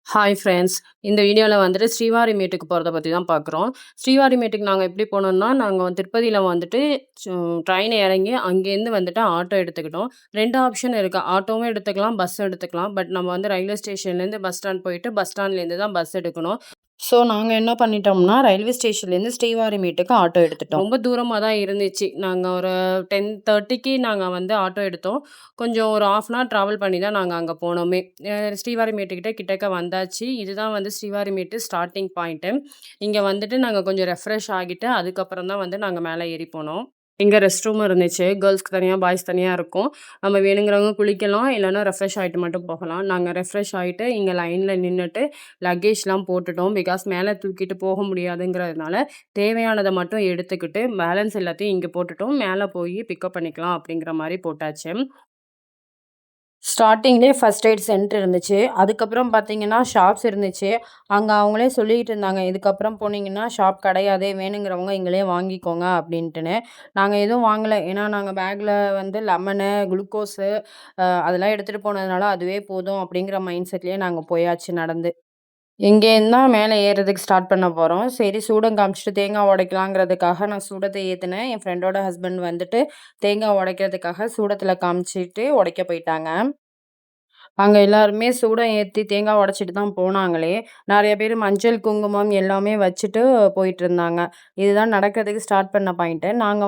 Hi friends. இந்த வீடியோல வந்துட்டு ஸ்ரீவாரிமேட்டுக்கு போறத பத்தி தான் பார்க்குறோம். ஸ்ரீவாரிமேட்டுக்கு நாங்க எப்படி போனோம்னா, நாங்க திருப்பதியில வந்துட்டு சு ட்ரெயின் இறங்கி அங்கேருந்து வந்துட்டு ஆட்டோ எடுத்துக்கிட்டோம். 2 ஆப்ஷன் இருக்கு. ஆட்டோவும் எடுத்துக்கலாம், பஸ் எடுத்துக்கலாம். பட் நம்ம ரயில்வே ஸ்டேஷன்லேருந்து பஸ் ஸ்டாண்ட் போயிட்டு, பஸ் ஸ்டாண்ட்லேருந்து தான் பஸ் எடுக்கணும். ஸோ, நாங்க என்ன பண்ணிட்டோம்னா, ரயில்வே ஸ்டேஷன்லேருந்து ஸ்ரீவாரிமேட்டுக்கு ஆட்டோ எடுத்துட்டோம். ரொம்ப தூரமா தான் இருந்துச்சு. நாங்க ஒரு 10:30க்கு நாங்க ஆட்டோ எடுத்தோம். கொஞ்சம் ஒரு 1/2 அன் ஹவர் ட்ராவல் பண்ணி தான் நாங்க அங்க போனோமே. ஸ்ரீவாரிமேட்டுக்கிட்ட கிட்டக்க வந்தாச்சு. இதுதான் ஸ்ரீவாரிமேட்டு ஸ்டார்ட்டிங் பாயிண்ட்டு. இங்க வந்துட்டு நாங்க கொஞ்சம் ரெஃப்ரெஷ் ஆகிட்டு, அதுக்கப்புறம் தான் நாங்க மேல ஏறி போனோம். இங்க ரெஸ்ட் ரூம் இருந்துச்சு. கேர்ல்ஸ்க்கு தனியா, பாய்ஸ் தனியா இருக்கும். நம்ம வேணுங்கிறவங்க குளிக்கலாம். இல்லன்னா ரெஃப்ரெஷ் ஆயிட்டு மட்டும் போகலாம். நாங்க ரெஃப்ரெஷ் ஆயிட்டு இங்க லைன்ல நின்னுட்டு லக்கேஜ்லாம் போட்டுட்டோம். பிகாஸ் மேல தூக்கிட்டு போக முடியாதுங்கிறதுனால, தேவையானத மட்டும் எடுத்துக்கிட்டு, பேலன்ஸ் எல்லாத்தையும் இங்க போட்டுட்டோம். மேல போய் பிக்கப் பண்ணிக்கலாம் அப்படிங்கிற மாரி போட்டாச்சு. ஸ்டார்ட்டிங்லேயே ஃபர்ஸ்ட் எய்ட் சென்டர் இருந்துச்சு. அதுக்கப்புறம் பார்த்தீங்கன்னா, ஷாப்ஸ் இருந்துச்சு. அங்க அவங்களே சொல்லிட்டு இருந்தாங்க, "இதுக்கப்புறம் போனீங்கன்னா ஷாப் கிடையாது. வேணுங்கிறவங்க இங்களே வாங்கிக்கோங்க" அப்படின்ட்டுன்னு. நாங்க எதுவும் வாங்கல. ஏன்னா, நாங்க பேக்ல லெமனு, குளுக்கோஸு அதெல்லாம் எடுத்துட்டு போனதுனால, அதுவே போதும் அப்படிங்கிற மைண்ட் செட்லயே நாங்க போயாச்சு நடந்து. இங்கேருந்து தான் மேல ஏறுறதுக்கு ஸ்டார்ட் பண்ண போறோம். சரி சூடம் காமிச்சுட்டு தேங்காய் உடைக்கலாங்கிறதுக்காக நான் சூடத்த ஏத்துனேன். என் ஃப்ரெண்டோட ஹஸ்பண்ட் தேங்காய் உடைக்கிறதுக்காக சூடத்துல காமிச்சுட்டு உடைக்க போயிட்டாங்க. அங்க எல்லாருமே சூடம் ஏத்தி தேங்காய் உடைச்சிட்டு தான் போனாங்களே! நெறைய பேரு மஞ்சள், குங்குமம் எல்லாமே வச்சுட்டு போயிட்டுருந்தாங்க. இதுதான் நடக்கிறதுக்கு ஸ்டார்ட் பண்ண பாயிண்ட்டு. நாங்க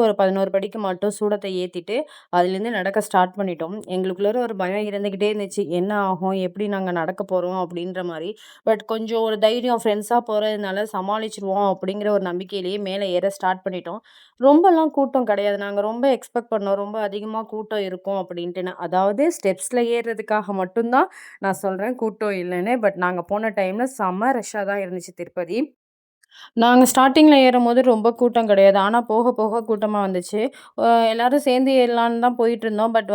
ஒரு 11 படிக்கு மட்டும் சூடத்த ஏத்திட்டு, அதுலேருந்து நடக்க ஸ்டார்ட் பண்ணிட்டோம். எங்களுக்குள்ளார ஒரு பயம் இருந்துகிட்டே இருந்துச்சு. என்ன ஆகும்? எப்படி நாங்க நடக்க போறோம்? அப்படின்ற மாரி. பட் கொஞ்சம் ஒரு தைரியம் ஃப்ரெண்ட்ஸா போறதுனால சமாளிச்சுருவோம் அப்படிங்கிற ஒரு நம்பிக்கையிலேயே மேல ஏற ஸ்டார்ட் பண்ணிட்டோம். ரொம்பலாம் கூட்டம் கிடையாது. நாங்க ரொம்ப எக்ஸ்பெக்ட் பண்ணோம். ரொம்ப அதிகமா கூட்டம் இருக்கும் அப்டின்ட்டுன்னு. அதாவது ஸ்டெப்ஸ்ல ஏறுறதுக்காக மட்டும் தான் நான் சொல்றேன் கூட்டம் இல்லன்னு. பட் நாங்க போன டைம்ல செம்ம ரஷ்ஷா தான் இருந்துச்சு திருப்பதி. நாங்க ஸ்டார்ட்டிங்ல ஏறும்போது ரொம்ப கூட்டம் கிடையாது. ஆனா போக போக கூட்டமா வந்துச்சு. எல்லாரும் சேர்ந்து ஏறலான்னு தான் போயிட்டுருந்தோம். பட்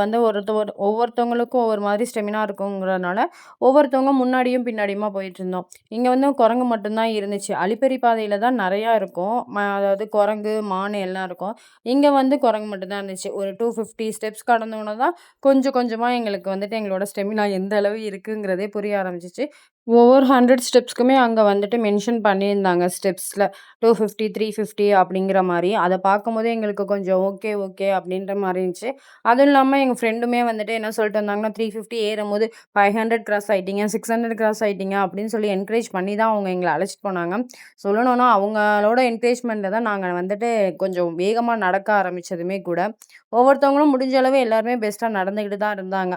ஒவ்வொருத்தவங்களுக்கும் ஒவ்வொரு மாதிரி ஸ்டெமினா இருக்குங்கிறனால, ஒவ்வொருத்தவங்க முன்னாடியும் பின்னாடியுமா போயிட்டுருந்தோம். இங்க குரங்கு மட்டும் தான் இருந்துச்சு. அலிப்பெரி பாதையில தான் நெறையா இருக்கும். அதாவது குரங்கு, மான் எல்லாம் இருக்கும். இங்க குரங்கு மட்டும் தான் இருந்துச்சு. ஒரு 250 ஸ்டெப்ஸ் கடந்தோன தான் கொஞ்சம் கொஞ்சமா எங்களுக்கு எங்களோட ஸ்டெமினா எந்த அளவு இருக்குங்கிறதே புரிய ஆரம்பிச்சுச்சு. ஒவ்வொரு 100 ஸ்டெப்ஸ்க்குமே அங்க மென்ஷன் பண்ணியிருந்தாங்க ஸ்டெப்ஸ்ல. 250, 350 அப்படிங்கிற மாரி. அத பார்க்கும்போதே எங்களுக்கு கொஞ்சம் ஓகே, ஓகே அப்படின்ற மாரி இருந்துச்சு. அதுவும் இல்லாம எங்க ஃப்ரெண்டுமே என்ன சொல்லிட்டு வந்தாங்கன்னா, 350 ஏறும்போது 500 கிராஸ் ஆயிட்டீங்க, 600 கிராஸ் ஆயிட்டீங்க அப்படின்னு சொல்லி என்கரேஜ் பண்ணி தான் அவங்க எங்கள அழைச்சிட்டு போனாங்க. சொல்லணும்னா அவங்களோட என்கரேஜ்மெண்ட்ல தான் நாங்க கொஞ்சம் வேகமா நடக்க ஆரம்பிச்சதுமே கூட. ஒவ்வொருத்தவங்களும் முடிஞ்ச அளவு எல்லாருமே பெஸ்ட்டா நடந்துகிட்டு தான் இருந்தாங்க.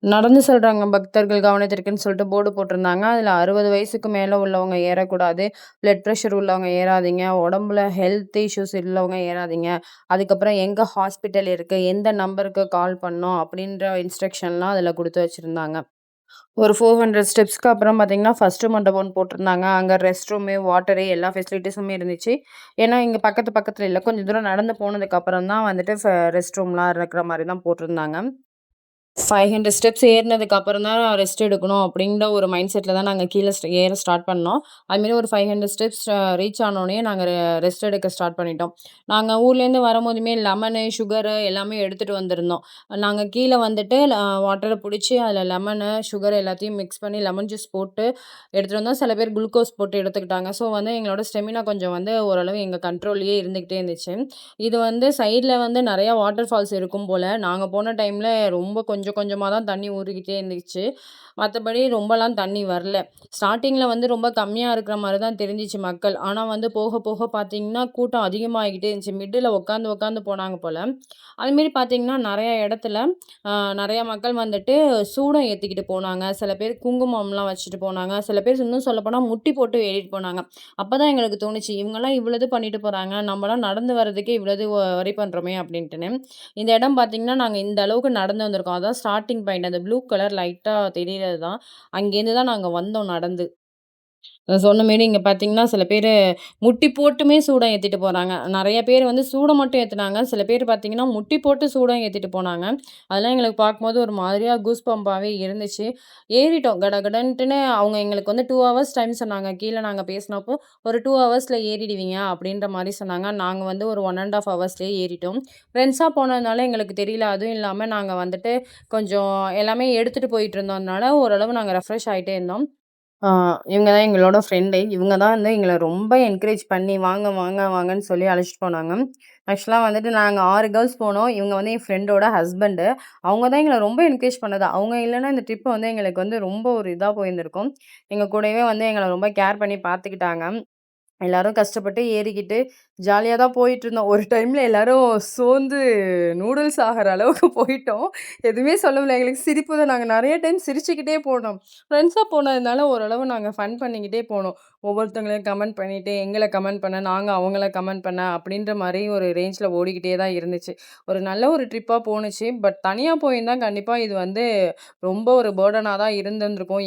நடந்து செல்றாங்க பக்தர்கள் கவனத்திற்குன்னு சொல்லிட்டு போர்டு போட்டிருந்தாங்க. அதில 60 வயசுக்கு மேல உள்ளவங்க ஏறக்கூடாது. பிளட் பிரஷர் உள்ளவங்க ஏறாதீங்க. உடம்புல ஹெல்த் இஷ்யூஸ் உள்ளவங்க ஏறாதீங்க. அதுக்கப்புறம் எங்க ஹாஸ்பிட்டல் இருக்கு, எந்த நம்பருக்கு கால் பண்ணணும் அப்படின்ற இன்ஸ்ட்ரக்ஷன்லாம் அதில குடுத்து வச்சிருந்தாங்க. ஒரு 400 ஸ்டெப்ஸ்க்கு அப்புறம் பார்த்தீங்கன்னா, ஃபர்ஸ்ட்டு மண்டபம்னு போட்டிருந்தாங்க. அங்க ரெஸ்ட் ரூமு, வாட்டரு எல்லா ஃபெசிலிட்டீஸுமே இருந்துச்சு. ஏன்னா, இங்க பக்கத்துல இல்ல. கொஞ்சம் தூரம் நடந்து போனதுக்கு அப்புறம் தான் ரெஸ்ட் ரூம்லாம் இருக்கிற மாரி தான் போட்டிருந்தாங்க. 500 ஸ்டெப்ஸ் ஏறுனதுக்கு அப்புறம் தான் ரெஸ்ட் எடுக்கணும் அப்படிங்கிற ஒரு மைண்ட் செட்ல தான் நாங்க கீழ ஏற ஸ்டார்ட் பண்ணோம். அதுமாரி ஒரு 500 ஸ்டெப்ஸ் ரீச் ஆனோனயே நாங்க ரெஸ்ட் எடுக்க ஸ்டார்ட் பண்ணிட்டோம். நாங்க ஊர்லேருந்து வரும்போதுமே லெமனு, சுகரு எல்லாமே எடுத்துட்டு வந்திருந்தோம். நாங்க கீழ வாட்டர புடிச்சு அதில லெமனு, சுகர் எல்லாத்தையும் மிக்ஸ் பண்ணி லெமன் ஜூஸ் போட்டு எடுத்துட்டு வந்தோம். சில பேர் குளுக்கோஸ் போட்டு எடுத்துக்கிட்டாங்க. ஸோ எங்களோட ஸ்டெமினா கொஞ்சம் ஓரளவு எங்க கண்ட்ரோல்லயே இருந்துகிட்டே இருந்துச்சு. இது சைட்ல நெறையா வாட்டர் ஃபால்ஸ் இருக்கும் போல. நாங்க போன டைம்ல ரொம்ப கொஞ்சம் கொஞ்சமா தான் தண்ணி ஊறிக்கிட்டே இருந்துச்சு. மத்தபடி ரொம்பலாம் தண்ணி வரல. ஸ்டார்ட்டிங்ல ரொம்ப கம்மியா இருக்கிற மாரி தான் தெரிஞ்சுச்சு மக்கள். ஆனா போக போக பார்த்தீங்கன்னா, கூட்டம் அதிகமாகிக்கிட்டே இருந்துச்சு. மிட்டுல உட்காந்து உட்காந்து போனாங்க போல. அதுமாரி பார்த்தீங்கன்னா, நெறைய இடத்துல நெறைய மக்கள் சூடம் ஏத்திக்கிட்டு போனாங்க. சில பேர் குங்குமம்லாம் வச்சுட்டு போனாங்க. சில பேர் இன்னும் சொல்லப்போனா முட்டி போட்டு ஏறிட்டு போனாங்க. அப்பதான் எங்களுக்கு தோணுச்சு, இவங்கலாம் இவ்வளோ இது பண்ணிட்டு போறாங்க. நம்மலாம் நடந்து வர்றதுக்கே இவ்வளோ இது வரி பண்றோமே அப்டின்ட்டுன்னு. இந்த இடம் பார்த்தீங்கன்னா, நாங்க இந்த அளவுக்கு நடந்து வந்திருக்கோம். அதான் ஸ்டார்ட்டிங் பாயிண்ட். அந்த ப்ளூ கலர் லைட்டா தெரியறது தான். அங்கேருந்து தான் நாங்க வந்தோம் நடந்து. சொன்ன மாரி இங்க பார்த்தீங்கன்னா, சில பேரு முட்டி போட்டுமே சூடம் ஏத்திட்டு போறாங்க. நெறைய பேர் வந்து சூடம் மட்டும் ஏத்துனாங்க. சில பேர் பார்த்தீங்கன்னா, முட்டி போட்டு சூடம் ஏத்திட்டு போனாங்க. அதெல்லாம் எங்களுக்கு பார்க்கும்போது ஒரு மாதிரியா கூஸ் பம்பாவே இருந்துச்சு. ஏறிட்டோம் கடகடன்ட்டுன்னு அவங்க எங்களுக்கு வந்து 2 ஹவர்ஸ் டைம் சொன்னாங்க. கீழ நாங்க பேசினப்போ, "ஒரு 2 ஹவர்ஸ்ல ஏறிடுவீங்க" அப்படின்ற மாரி சொன்னாங்க. நாங்க வந்து ஒரு 1 1/2 ஹவர்ஸ்லயே ஏறிட்டோம். ஃப்ரெண்ட்ஸா போனதுனால எங்களுக்கு தெரியல. அதுவும் இல்லாம நாங்க வந்துட்டு கொஞ்சம் எல்லாமே எடுத்துட்டு போயிட்டு இருந்தோம்னால, ஓரளவு நாங்க ரெஃப்ரெஷ் ஆயிட்டே இருந்தோம். ஆ இவங்க தான் எங்களோட ஃப்ரெண்டு. இவங்க தான் வந்து எங்கள ரொம்ப என்கரேஜ் பண்ணி, "வாங்க, வாங்க, வாங்கன்னு" சொல்லி அழைச்சிட்டு போனாங்க. ஆக்சுவலா வந்துட்டு நாங்க 6 கேர்ள்ஸ் போனோம். இவங்க வந்து என் ஃப்ரெண்டோட ஹஸ்பண்டு. அவங்க தான் எங்கள ரொம்ப என்கரேஜ் பண்ணது. அவங்க இல்லன்னா இந்த ட்ரிப் வந்து எங்களுக்கு வந்து ரொம்ப ஒரு இதா போயிருந்திருக்கும். எங்க கூடவே வந்து எங்கள ரொம்ப கேர் பண்ணி பார்த்துக்கிட்டாங்க. எல்லாரும் கஷ்டப்பட்டு ஏறிக்கிட்டு ஜாலியா தான் போயிட்டுருந்தோம். ஒரு டைம்ல எல்லாரும் சோர்ந்து நூடுல்ஸ் ஆகுற அளவுக்கு போயிட்டோம். எதுவுமே சொல்ல முடியல. எங்களுக்கு சிரிப்பு தான். நாங்க நெறைய டைம் சிரிச்சுக்கிட்டே போனோம். ஃப்ரெண்ட்ஸா போனதுனால ஓரளவு நாங்க ஃபன் பண்ணிக்கிட்டே போனோம். ஒவ்வொருத்தவங்களையும் கமெண்ட் பண்ணிட்டு, எங்கள கமெண்ட் பண்ண, நாங்க அவங்கள கமெண்ட் பண்ண அப்படின்ற மாரி ஒரு ரேஞ்ச்ல ஓடிக்கிட்டே தான் இருந்துச்சு. ஒரு நல்ல ஒரு ட்ரிப்பா போணுச்சு. பட் தனியா போயிருந்தா கண்டிப்பா இது வந்து ரொம்ப ஒரு பர்டனா தான் இருந்திருந்திருக்கும்.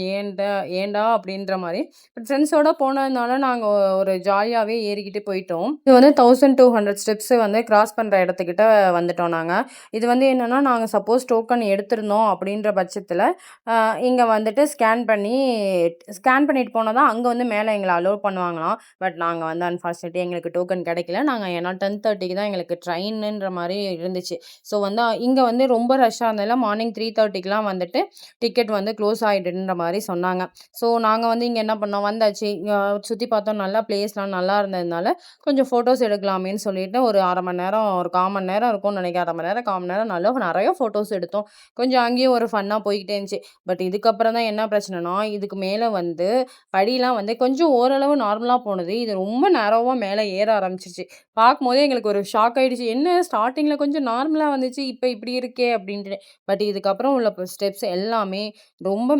ஏன்டா அப்படின்ற மாரி. பட் ஃப்ரெண்ட்ஸோட போனதுனால நாங்க ஒரு ஜாலியாவே ஏறிக்கிட்டு போயிட்டோம். இது வந்து 1200 ஸ்டெப்ஸ் வந்து கிராஸ் பண்ற இடத்துக்கிட்ட வந்துட்டோம் நாங்க. இது வந்து என்னன்னா, நாங்க சப்போஸ் டோக்கன் எடுத்திருந்தோம் அப்படின்ற பட்சத்தில, அ இங்க வந்துட்டு ஸ்கேன் பண்ணிட்டு போனா தான் அங்க வந்து மேல எங்கள அலோவ் பண்ணுவாங்களாம். பட் நாங்க வந்து அன்பார்ச்சுனேட்லி எங்களுக்கு டோக்கன் கிடைக்கல. நாங்க ஏன்னா 10:30க்கு தான் எங்களுக்கு ட்ரெயினுன்ற மாரி இருந்துச்சு. ஸோ வந்து இங்க வந்து ரொம்ப ரஷ்ஷா இருந்ததால மார்னிங் 3:30க்குலாம் வந்துட்டு டிக்கெட் வந்து க்ளோஸ் ஆயிடுன்ற மாரி சொன்னாங்க. ஸோ நாங்க வந்து இங்க என்ன பண்ணோம், வந்தாச்சு. சுத்தி பார்த்தோம். நல்லா பிளேஸ்லாம் நல்லா இருந்ததுனால, கொஞ்சம் ஃபோட்டோஸ் எடுக்கலாமேன்னு சொல்லிட்டு ஒரு 1/2 மணி நேரம், ஒரு 1/4 மணி நேரம் இருக்கும்னு நெனைக்கிறேன். 1/2 மணி நேரம், 1/4 மணி நேரம் நெறைய ஃபோட்டோஸ் எடுத்தோம். கொஞ்சம் அங்கேயும் ஒரு ஃபன்னா போய்க்கிட்டே இருந்துச்சு. பட் இதுக்கப்புறம் தான் என்ன பிரச்சனைனா, இதுக்கு மேல வந்து படிலாம் வந்து கொஞ்சம் ஓரளவு நார்மலா போனது. இது ரொம்ப நேரோவா மேல ஏற ஆரம்பிச்சுருச்சு. பார்க்கும்போதே எங்களுக்கு ஒரு ஷாக் ஆயிடுச்சு. என்ன ஸ்டார்ட்டிங்ல கொஞ்சம் நார்மலா வந்துச்சு. இப்ப இப்படி இருக்கே அப்படின்ட்டு. பட் இதுக்கப்புறம் உள்ள ஸ்டெப்ஸ் எல்லாமே ரொம்ப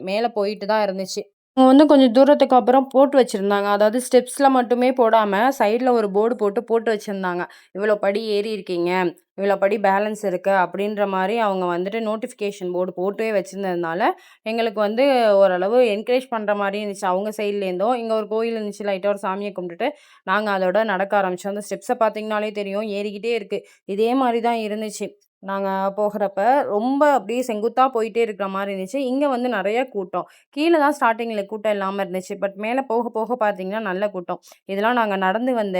மேல போயிட்டு தான் இருந்துச்சு. அவங்க வந்து கொஞ்சம் தூரத்துக்கு அப்புறம் போட்டு வச்சிருந்தாங்க. அதாவது ஸ்டெப்ஸ்ல மட்டுமே போடாம, சைட்ல ஒரு போர்டு போட்டு வச்சிருந்தாங்க. இவ்வளோ படி ஏறியிருக்கீங்க. இவ்வளோ படி பேலன்ஸ் இருக்கு. அப்படின்ற மாரி அவங்க வந்துட்டு நோட்டிஃபிகேஷன் போர்டு போட்டே வச்சிருந்ததுனால, எங்களுக்கு வந்து ஓரளவு என்கரேஜ் பண்ற மாரி இருந்துச்சு. அவங்க சைட்லேருந்தும். இங்க ஒரு கோயில் இருந்துச்சு. லைட்டா ஒரு சாமிய கும்பிட்டுட்டு, நாங்க அதோட நடக்க ஆரம்பிச்சோம். அந்த ஸ்டெப்ஸ பார்த்தீங்கனாலே தெரியும். ஏறிக்கிட்டே இருக்கு. இதே மாரி தான் இருந்துச்சு. நாங்க போகுறப்ப, ரொம்ப அப்படியே செங்குத்தா போயிட்டே இருக்கிற மாரி இருந்துச்சு. இங்க வந்து நெறைய கூட்டம். கீழ தான் ஸ்டார்ட்டிங்ல கூட்டம் இல்லாம இருந்துச்சு. பட் மேல போக போக பார்த்தீங்கன்னா, நல்ல கூட்டம். இதெல்லாம் நாங்க நடந்து வந்த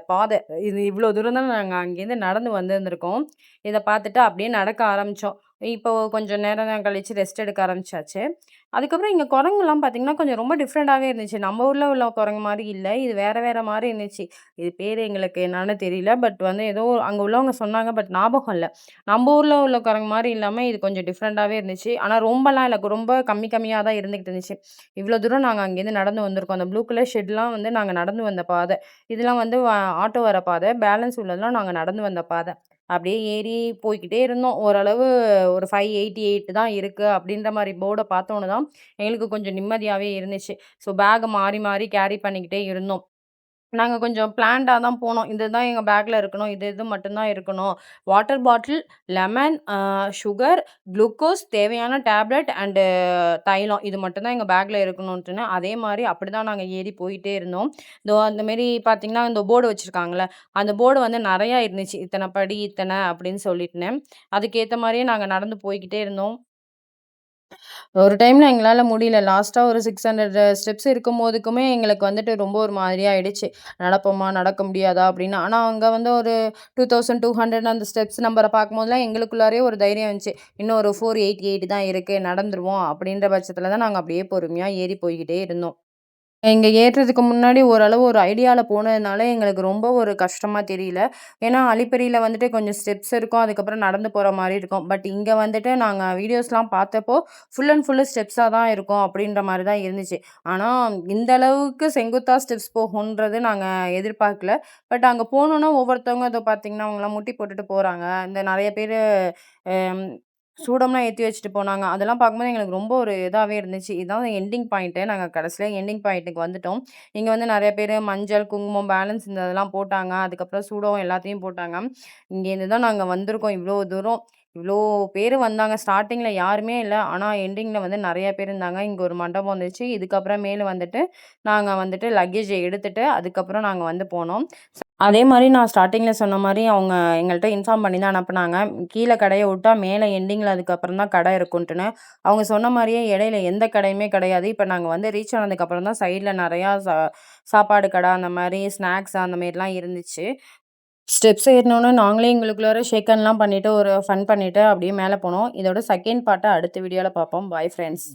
பாதை. இது இவ்ளோ தூரம் தான் நாங்க அங்கேருந்து நடந்து வந்திருந்திருக்கோம். இத பார்த்துட்டு அப்படியே நடக்க ஆரம்பிச்சோம். இப்போ கொஞ்சம் நேரம் தான் கழிச்சு ரெஸ்ட் எடுக்க ஆரம்பிச்சாச்சு. அதுக்கப்புறம் இங்க குரங்குலாம் பார்த்தீங்கன்னா, கொஞ்சம் ரொம்ப டிஃப்ரெண்ட்டாவே இருந்துச்சு. நம்ம ஊர்ல உள்ள குரங்கு மாரி இல்ல. இது வேற வேற மாரி இருந்துச்சு. இது பேரு எங்களுக்கு என்னான்னு தெரியல. பட் வந்து ஏதோ அங்க உள்ளவங்க சொன்னாங்க. பட் ஞாபகம் இல்ல. நம்ம ஊர்ல உள்ள குரங்கு மாரி இல்லாம இது கொஞ்சம் டிஃப்ரெண்ட்டாவே இருந்துச்சு. ஆனா ரொம்பலாம் இல்ல. ரொம்ப கம்மி கம்மியா தான் இருந்துகிட்டு இருந்துச்சு. இவ்ளோ தூரம் நாங்க அங்கேருந்து நடந்து வந்திருக்கோம். அந்த ப்ளூ கலர் ஷெட்லாம் வந்து நாங்க நடந்து வந்த பாதை. இதெல்லாம் வந்து ஆட்டோ வர பாதை. பேலன்ஸ் உள்ளதெல்லாம் நாங்க நடந்து வந்த பாதை. அப்படியே ஏறி போய்க்கிட்டே இருந்தோம். ஓரளவு ஒரு 588 தான் இருக்கு அப்படின்ற மாரி போர்ட பார்த்தோன தான் எங்களுக்கு கொஞ்சம் நிம்மதியாவே இருந்துச்சு. ஸோ பேக்க மாறி மாறி கேரி பண்ணிக்கிட்டே இருந்தோம். நாங்க கொஞ்சம் பிளான்டா தான் போனோம். இதுதான் எங்க பேக்ல இருக்கணும். இது இது மட்டும் தான் இருக்கணும். Water bottle, lemon, sugar, glucose, தேவையான டேப்லெட் அண்டு தைலம். இது மட்டும் தான் எங்க பேக்ல இருக்கணுன்ட்டுன்னு, அதே மாரி அப்படிதான் நாங்க ஏறி போயிட்டே இருந்தோம். இதோ அந்த மாரி பார்த்தீங்கன்னா, இந்த போர்டு வச்சிருக்காங்கல்ல, அந்த போர்டு வந்து நெறையா இருந்துச்சு. இத்தன படி, இத்தன அப்படின்னு சொல்லிட்டுன்னு. அதுக்கேத்த மாரியே நாங்க நடந்து போய்க்கிட்டே இருந்தோம். ஒரு டைம்ல எங்களால முடியல. லாஸ்ட்டா ஒரு 600 ஸ்டெப்ஸ் இருக்கும்போதுக்குமே எங்களுக்கு வந்துட்டு ரொம்ப ஒரு மாதிரியா ஆயிடுச்சு. நடப்போமா? நடக்க முடியாதா? அப்படின்னு. ஆனா அங்க வந்து ஒரு 2200 அந்த ஸ்டெப்ஸ் நம்பர பார்க்கும்போதெல்லாம் எங்களுக்குள்ளாரயே ஒரு தைரியம் இருந்துச்சு. இன்னும் ஒரு 488 தான் இருக்கு. நடந்துருவோம். அப்படின்ற பட்சத்துல தான் நாங்க அப்படியே பொறுமையா ஏறி போய்க்கிட்டே இருந்தோம். இங்க ஏறுறதுக்கு முன்னாடி ஓரளவு ஒரு ஐடியால போனதுனால, எங்களுக்கு ரொம்ப ஒரு கஷ்டமா தெரியல. ஏன்னா, அலிப்பிரியில வந்துட்டு கொஞ்சம் ஸ்டெப்ஸ் இருக்கும். அதுக்கப்புறம் நடந்து போற மாரி இருக்கும். பட் இங்க வந்துட்டு நாங்க வீடியோஸ்லாம் பார்த்தப்போ, ஃபுல் அண்ட் ஃபுல்லு ஸ்டெப்ஸா தான் இருக்கும் அப்படின்ற மாரி தான் இருந்துச்சு. ஆனா, இந்த அளவுக்கு செங்குத்தா ஸ்டெப்ஸ் போகுன்றது நாங்க எதிர்பார்க்கல. பட் அங்க போனோனே ஒவ்வொருத்தவங்க இதோ பார்த்தீங்கன்னா, அவங்கலாம் முட்டி போட்டுட்டு போறாங்க. இந்த நெறைய பேரு அம் சூடம்லாம் ஏத்தி வச்சுட்டு போனாங்க. அதெல்லாம் பார்க்கும்போது எங்களுக்கு ரொம்ப ஒரு இதாவே இருந்துச்சு. இதான் எண்டிங் பாயிண்ட்டு. நாங்க கடைசியில எண்டிங் பாயிண்ட்டுக்கு வந்துட்டோம். இங்க வந்து நெறைய பேரு மஞ்சள், குங்குமம், பேலன்ஸ் இந்த இதெல்லாம் போட்டாங்க. அதுக்கப்புறம் சூடம் எல்லாத்தையும் போட்டாங்க. இங்கேருந்து தான் நாங்க வந்திருக்கோம் இவ்ளோ தூரம். இவ்ளோ பேரு வந்தாங்க. ஸ்டார்ட்டிங்ல யாருமே இல்ல. ஆனா எண்டிங்ல வந்து நெறைய பேர் இருந்தாங்க. இங்க ஒரு மண்டபம் வந்துச்சு. இதுக்கப்புறம் மேலு வந்துட்டு, நாங்க வந்துட்டு லக்கேஜ எடுத்துட்டு, அதுக்கப்புறம் நாங்க வந்து போனோம். அதே மாரி நான் ஸ்டார்ட்டிங்ல சொன்ன மாரி அவங்க எங்கள்ட்ட இன்ஃபார்ம் பண்ணி தான் அனுப்புனாங்க. கீழ கடைய விட்டா மேல எண்டிங்ல அதுக்கப்புறம் தான் கடை இருக்குன்ட்டுன்னு. அவங்க சொன்ன மாரியே இடையில எந்த கடையுமே கிடையாது. இப்ப நாங்க வந்து ரீச் ஆனதுக்கப்புறம் தான் சைட்ல நெறையா சாப்பாடு கடை அந்த மாரி ஸ்நாக்ஸ் அந்த மாரிலாம் இருந்துச்சு. ஸ்டெப்ஸ் ஏறுனோனே நாங்களே எங்களுக்குள்ளார ஷேக் ஹேண்ட்லாம் பண்ணிட்டு, ஒரு ஃபன் பண்ணிட்டு அப்படியே மேல போனோம். இதோட செகண்ட் பார்ட்ட அடுத்த வீடியோல பார்ப்போம். Bye friends.